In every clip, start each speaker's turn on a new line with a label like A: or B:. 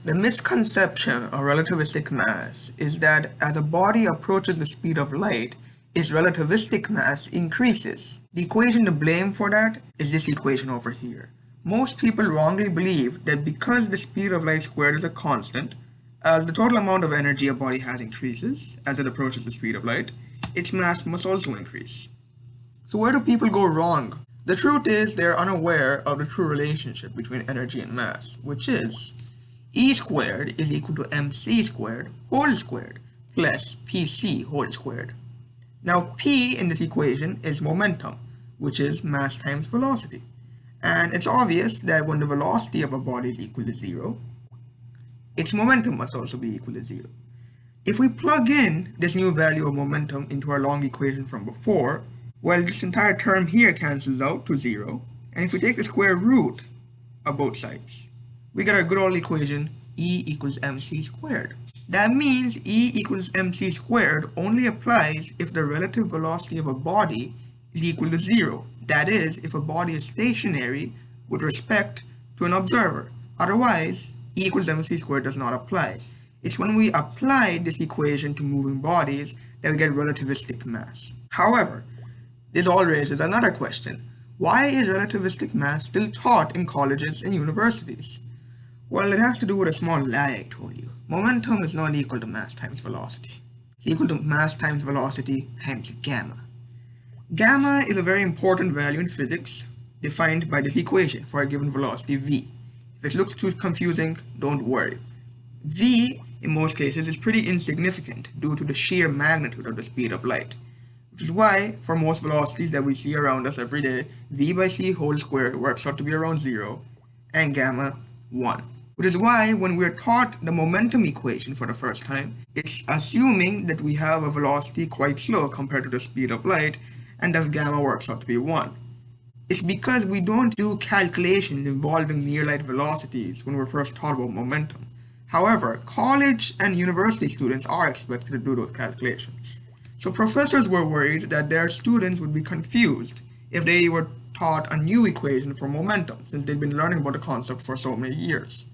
A: The misconception of relativistic mass is that as a body approaches the speed of light, its relativistic mass increases. The equation to blame for that is this equation over here. Most people wrongly believe that because the speed of light squared is a constant, as the total amount of energy a body has increases as it approaches the speed of light, its mass must also increase. So where do people go wrong? The truth is they are unaware of the true relationship between energy and mass, which is E squared is equal to mc squared whole squared plus pc whole squared. Now P in this equation is momentum, which is mass times velocity. And it's obvious that when the velocity of a body is equal to 0, its momentum must also be equal to 0. If we plug in this new value of momentum into our long equation from before, well, this entire term here cancels out to 0. And if we take the square root of both sides, we get our good old equation E equals mc squared. That means E equals mc squared only applies if the relative velocity of a body is equal to 0. That is, if a body is stationary with respect to an observer. Otherwise, E equals mc squared does not apply. It's when we apply this equation to moving bodies that we get relativistic mass. However, this all raises another question. Why is relativistic mass still taught in colleges and universities? Well, it has to do with a small lie I told you. Momentum is not equal to mass times velocity. It's equal to mass times velocity times gamma. Gamma is a very important value in physics, defined by this equation for a given velocity v. If it looks too confusing, don't worry. V, in most cases, is pretty insignificant due to the sheer magnitude of the speed of light, which is why, for most velocities that we see around us every day, v by c whole squared works out to be around 0, and gamma 1. Which is why when we're taught the momentum equation for the first time, it's assuming that we have a velocity quite slow compared to the speed of light, and thus gamma works out to be 1. It's because we don't do calculations involving near-light velocities when we're first taught about momentum. However, college and university students are expected to do those calculations. So professors were worried that their students would be confused if they were taught a new equation for momentum, since they'd been learning about the concept for so many years.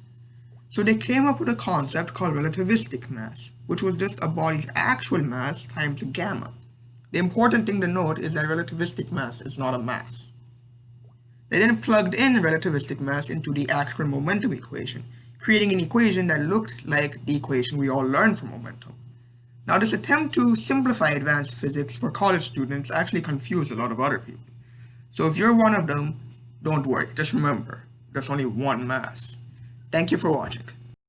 A: So they came up with a concept called relativistic mass, which was just a body's actual mass times gamma. The important thing to note is that relativistic mass is not a mass. They then plugged in relativistic mass into the actual momentum equation, creating an equation that looked like the equation we all learned from momentum. Now, this attempt to simplify advanced physics for college students actually confused a lot of other people. So if you're one of them, don't worry, just remember, there's only one mass. Thank you for watching.